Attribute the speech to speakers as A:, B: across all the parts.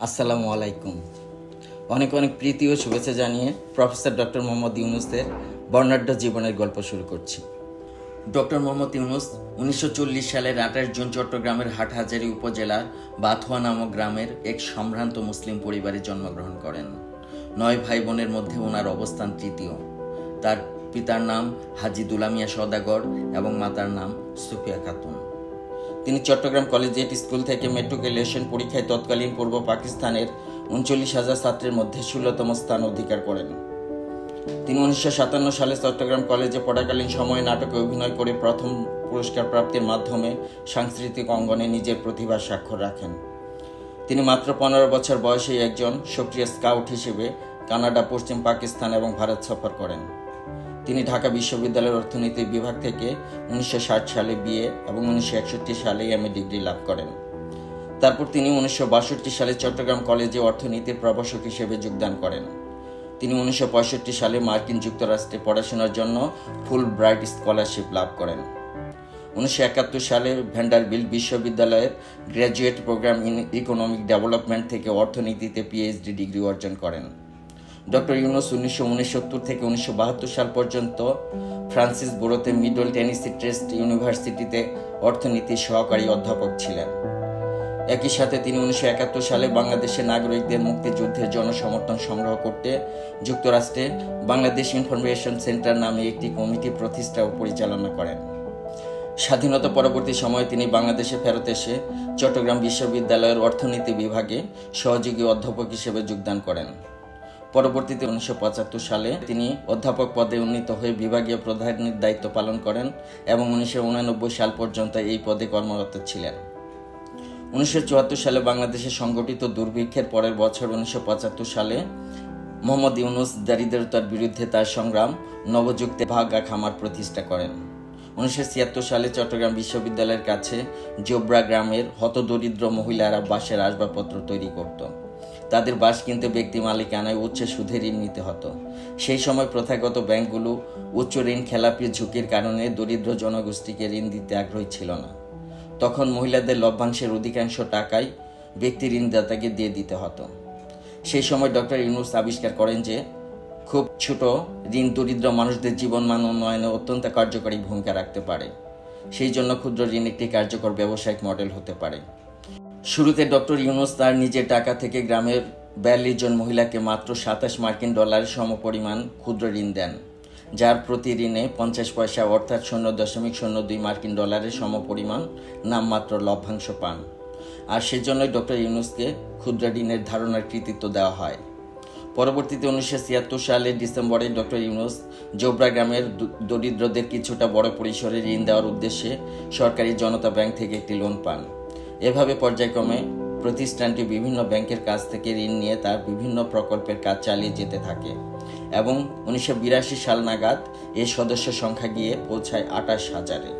A: আসসালামু আলাইকুম। অনেক অনেক প্রীতি ও শুভেচ্ছা জানিয়ে প্রফেসর ডক্টর মোহাম্মদ ইউনুসের বর্ণাঢ্য জীবনের গল্প শুরু করছি। ডক্টর মোহাম্মদ ইউনুস 1940 সালের 28 জুন চট্টগ্রামের হাটহাজারী উপজেলার বাথুয়া নামক গ্রামের এক সম্ভ্রান্ত মুসলিম পরিবারে জন্মগ্রহণ করেন। 9 ভাই বোনের মধ্যে ওনার অবস্থান তৃতীয়। তার পিতার নাম হাজী দুলামিয়া সওদাগর এবং মাতার নাম সুফিয়া খাতুন। তিনি চট্টগ্রাম কলেজিয়েট স্কুল থেকে মেট্রিকুলেশন পরীক্ষায় তৎকালীন পূর্ব পাকিস্তানের 39,000 ছাত্রের মধ্যে 16তম স্থান অধিকার করেন। তিনি 1957 সালে চট্টগ্রাম কলেজে পড়াকালীন সময়ে নাটকে অভিনয় করে প্রথম পুরস্কার প্রাপ্তির মাধ্যমে সাংস্কৃতিক অঙ্গনে নিজের প্রতিভার স্বাক্ষর রাখেন। তিনি মাত্র 15 বছর বয়সে একজন সক্রিয় স্কাউট হিসেবে কানাডা, পশ্চিম পাকিস্তান এবং ভারত সফর করেন। তিনি ঢাকা বিশ্ববিদ্যালয়ের অর্থনীতি বিভাগ থেকে 1960 সালে বিএ এবং 1961 সালে এমএ ডিগ্রি লাভ করেন। তারপর তিনি 1962 সালে চট্টগ্রাম কলেজে অর্থনীতির প্রভাষক হিসেবে যোগদান করেন। তিনি 1965 সালে মার্কিন যুক্তরাষ্ট্রে পড়াশোনার জন্য ফুল ব্রাইট স্কলারশিপ লাভ করেন। 1971 সালে ভ্যান্ডারবিল্ট বিশ্ববিদ্যালয়ের graduate program in economic development থেকে অর্থনীতিতে পিএইচডি ডিগ্রি অর্জন করেন। ডক্টর ইউনুস 1969 থেকে 1972 সাল পর্যন্ত ফ্রান্সিস বোরোতে মিডল টেনেসি স্টেট ইউনিভার্সিটিতে অর্থনীতির সহকারী অধ্যাপক ছিলেন। একই সাথে তিনি 1971 সালে বাংলাদেশের নাগরিকদের মুক্তিযুদ্ধের জনসমর্থন সংগ্রহ করতে যুক্তরাষ্ট্রে বাংলাদেশ ইনফরমেশন সেন্টার নামে একটি কমিটি প্রতিষ্ঠা ও পরিচালনা করেন। স্বাধীনতা পরবর্তী সময়ে তিনি বাংলাদেশে ফেরত এসে চট্টগ্রাম বিশ্ববিদ্যালয়ের অর্থনীতি বিভাগে সহযোগী অধ্যাপক হিসেবে যোগদান করেন। পরবর্তীতে 1975 সালে তিনি অধ্যাপক পদে উন্নীত হয়ে বিভাগীয় প্রধানের দায়িত্ব পালন করেন এবং 1989 সাল পর্যন্ত এই পদে কর্মরত ছিলেন। 1974 সালে বাংলাদেশে সংঘটিত দুর্ভিক্ষের পরের বছর 1975 সালে মোহাম্মদ ইউনুস দারিদ্রতার বিরুদ্ধে তার সংগ্রাম নবযুক্তে ভাগা খামার প্রতিষ্ঠা করেন। 1976 সালে চট্টগ্রাম বিশ্ববিদ্যালয়ের কাছে জোবরা গ্রামের হতদরিদ্র মহিলারা বাঁশের আসবাবপত্র তৈরি করত। তাদের বাঁশ কিনতে ব্যক্তি মালিকানায় উচ্চ সুদে ঋণ নিতে হতো। সেই সময় প্রথাগত ব্যাংকগুলো উচ্চ ঋণ খেলাপি ঝুঁকির কারণে দরিদ্র জনগোষ্ঠীকে ঋণ দিতে আগ্রহী ছিল না। তখন মহিলাদের লভ্যাংশের অধিকাংশ টাকাই ব্যক্তি ঋণদাতাকে দিয়ে দিতে হতো। সেই সময় ডক্টর ইউনুস আবিষ্কার করেন যে খুব ছোট ঋণ দরিদ্র মানুষদের জীবনমান উন্নয়নে অত্যন্ত কার্যকরী ভূমিকা রাখতে পারে। সেই জন্য ক্ষুদ্র ঋণ একটি কার্যকর ব্যবসায়িক মডেল হতে পারে। শুরুতে ডক্টর ইউনুস তার নিজের টাকা থেকে গ্রামের 42 জন মহিলাকে মাত্র $27 সমপরিমাণ ক্ষুদ্র ঋণ দেন, যার প্রতি ঋণে 50 পয়সা অর্থাৎ $0.02 সমপরিমাণ নামমাত্র লভ্যাংশ পান। আর সেজন্যই ডক্টর ইউনুসকে ক্ষুদ্র ঋণের ধারণার কৃতিত্ব দেওয়া হয়। পরবর্তীতে 1976 সালের ডিসেম্বরে ডক্টর ইউনুস জোবরা গ্রামের দরিদ্রদের কিছুটা বড় পরিসরে ঋণ দেওয়ার উদ্দেশ্যে সরকারি জনতা ব্যাংক থেকে একটি লোন পান। এভাবে পর্যায়ক্রমে প্রতিষ্ঠানটি বিভিন্ন ব্যাংকের কাছ থেকে ঋণ নিয়ে তার বিভিন্ন প্রকল্পের কাজ চালিয়ে যেতে থাকে এবং 1982 সাল নাগাদ এর সদস্য সংখ্যা গিয়ে পৌঁছায় 28,000-এ।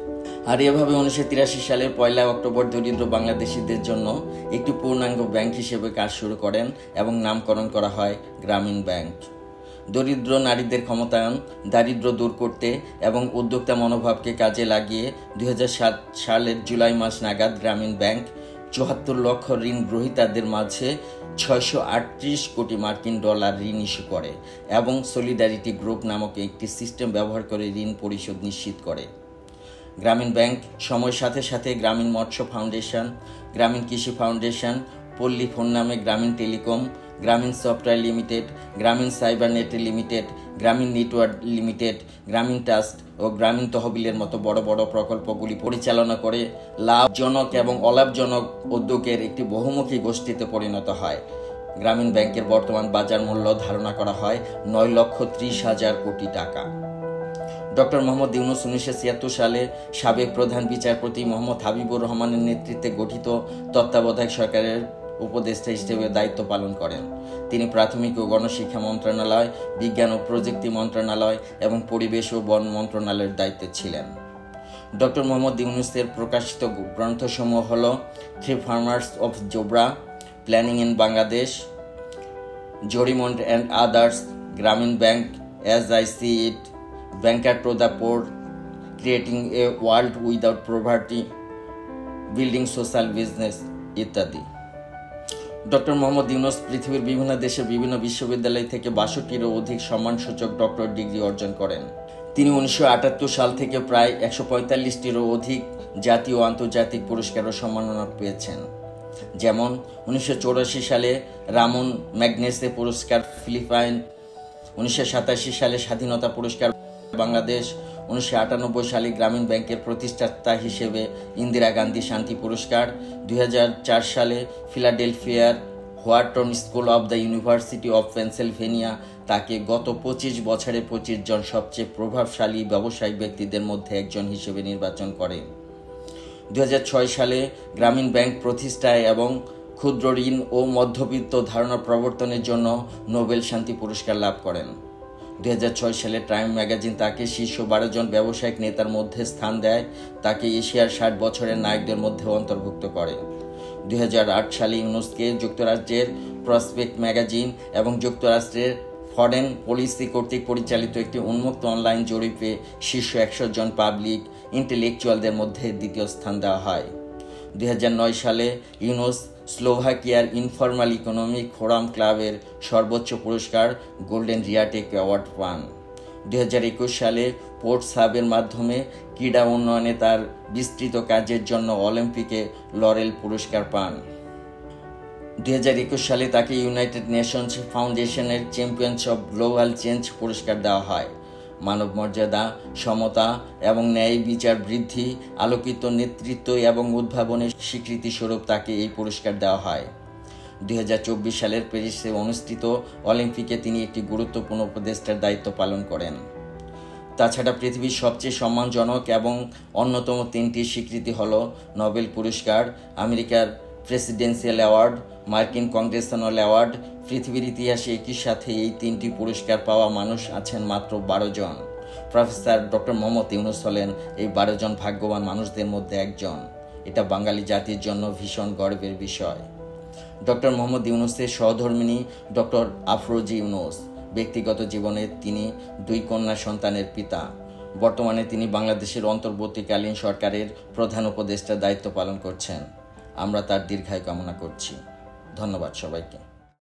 A: আর এভাবে 1983 সালের 1 অক্টোবর দরিদ্র বাংলাদেশিদের জন্য একটি পূর্ণাঙ্গ ব্যাংক হিসেবে কাজ শুরু করেন এবং নামকরণ করা হয় গ্রামীণ ব্যাংক। দরিদ্র নারীদের ক্ষমতায়ন, দারিদ্র্য দূর করতে এবং উদ্যোক্তা মনোভাবকে কাজে লাগিয়ে 2007 সালের জুলাই মাস নাগাদ গ্রামীণ ব্যাংক 74 লক্ষ ঋণ গ্রহীতাদের মাঝে $638 কোটি ঋণ ইস্যু করে এবং সলিডারিটি গ্রুপ নামক একটি সিস্টেম ব্যবহার করে ঋণ পরিশোধ নিশ্চিত করে। গ্রামীণ ব্যাংক সময়ের সাথে সাথে গ্রামীণ মৎস্য ফাউন্ডেশন, গ্রামীণ কৃষি ফাউন্ডেশন, পল্লী ফোন নামে গ্রামীণ টেলিকম, গ্রামীণ সফটওয়্যার লিমিটেড, গ্রামীণ সাইবার নেট লিমিটেড, গ্রামীণ নেটওয়ার্ক লিমিটেড, গ্রামীণ ট্রাস্ট ও গ্রামীণ তহবিলের মতো বড় বড় প্রকল্পগুলি পরিচালনা করে লাভজনক এবং অলাভজনক উদ্যোগের একটি বহুমুখী গোষ্ঠীতে পরিণত হয়। গ্রামীণ ব্যাংকের বর্তমান বাজার মূল্য ধারণা করা হয় 9,30,000 কোটি টাকা। ডক্টর মোহাম্মদ ইউনুস 1976 সালে সাবেক প্রধান বিচারপতি মোহাম্মদ হাবিবুর রহমানের নেতৃত্বে গঠিত তত্ত্বাবধায়ক সরকারের উপদেষ্টা হিসেবে দায়িত্ব পালন করেন। তিনি প্রাথমিক ও গণশিক্ষা মন্ত্রণালয়, বিজ্ঞান ও প্রযুক্তি মন্ত্রণালয় এবং পরিবেশ ও বন মন্ত্রণালয়ের দায়িত্বে ছিলেন। ডক্টর মোহাম্মদ ইউনুসের প্রকাশিত গ্রন্থসমূহ হল three farmers of Jobra, planning in Bangladesh, Jorimon and others, Grameen bank as I see it, banker to the poor, creating a world without poverty, building social business ইত্যাদি। ডক্টর মোহাম্মদ ইউনূস পৃথিবীর বিভিন্ন দেশের বিভিন্ন বিশ্ববিদ্যালয় থেকে 62টিরও অধিক সম্মানসূচক ডক্টরেট ডিগ্রি অর্জন করেন। তিনি 1978 সাল থেকে প্রায় 145টিরও অধিক জাতীয় ও আন্তর্জাতিক পুরস্কার ও সম্মাননা পেয়েছেন। যেমন 1984 সালে রামন ম্যাগনেসে পুরস্কার ফিলিপাইন, 1987 সালে স্বাধীনতা পুরস্কার বাংলাদেশ, 1998 সালে গ্রামীণ ব্যাংকের প্রতিষ্ঠাতা হিসেবে ইন্দিরা গান্ধী শান্তি পুরস্কার, 2004 সালে ফিলাডেলফিয়ার Wharton school of the university of Pennsylvania তাকে গত 25 বছরে 25 জন সবচেয়ে প্রভাবশালী ব্যবসায়িক ব্যক্তিদের মধ্যে একজন হিসেবে নির্বাচন করে। 2006 সালে গ্রামীণ ব্যাংক প্রতিষ্ঠায় এবং ক্ষুদ্র ঋণ ও মধ্যবিত্ত ধারণা প্রবর্তনের জন্য নোবেল শান্তি পুরস্কার লাভ করেন। 2006 সালে টাইম ম্যাগাজিন তাকে শীর্ষ 12 জন ব্যবসায়িক নেতার মধ্যে স্থান দেয়, তাকে এশিয়ার 60 বছরের নায়কদের মধ্যে অন্তর্ভুক্ত করে। 2008 সালে ইউনূসকে যুক্তরাজ্যের প্রসপেক্ট ম্যাগাজিন এবং যুক্তরাষ্ট্রের ফরেন পলিসি কর্তৃক পরিচালিত একটি উন্মুক্ত অনলাইন জরিপে শীর্ষ 100 জন পাবলিক ইন্টেলেকচুয়ালদের মধ্যে দ্বিতীয় স্থান দেওয়া হয়। 2009 সালে ইউনূস স্লোভাকিয়ার ইনফরমাল ইকোনমিক ফোরাম ক্লাবের সর্বোচ্চ পুরস্কার গোল্ডেন রিয়াটেক অ্যাওয়ার্ড পান। 2021 সালে পোর্ট সাবের মাধ্যমে ক্রীড়া উন্নয়নে তার বিস্তৃত কাজের জন্য অলিম্পিকে লরেল পুরস্কার পান। 2021 সালে তাকে ইউনাইটেড নেশনস ফাউন্ডেশনের চ্যাম্পিয়নস অব গ্লোবাল চেঞ্জ পুরস্কার দেওয়া হয়। মানব মর্যাদা, সমতা এবং ন্যায় বিচার বৃদ্ধি, আলোকিত নেতৃত্ব এবং উদ্ভাবনের স্বীকৃতি স্বরূপ তাকে এই পুরস্কার দেওয়া হয়। 2024 সালের প্যারিসে অনুষ্ঠিত অলিম্পিকে তিনি একটি গুরুত্বপূর্ণ উপদেষ্টার দায়িত্ব পালন করেন। তাছাড়া পৃথিবীর সবচেয়ে সম্মানজনক এবং অন্যতম 3টি স্বীকৃতি হল নোবেল পুরস্কার, আমেরিকার প্রেসিডেন্সিয়াল অ্যাওয়ার্ড, মার্কিন কংগ্রেশনাল অ্যাওয়ার্ড। পৃথিবীর ইতিহাসে একই সাথে এই 3টি পুরস্কার পাওয়া মানুষ আছেন মাত্র 12 জন। প্রফেসর ডক্টর মোহাম্মদ ইউনূস হলেন এই 12 জন ভাগ্যবান মানুষদের মধ্যে একজন। এটা বাঙালি জাতির জন্য ভীষণ গর্বের বিষয়। ডক্টর মোহাম্মদ ইউনূসের সহধর্মিণী ডক্টর আফরোজা ইউনূস। ব্যক্তিগত জীবনে তিনি 2 কন্যা সন্তানের পিতা। বর্তমানে তিনি বাংলাদেশের অন্তর্বর্তীকালীন সরকারের প্রধান উপদেষ্টার দায়িত্ব পালন করছেন। আমরা তার দীর্ঘায়ু কামনা করছি। ধন্যবাদ সবাইকে।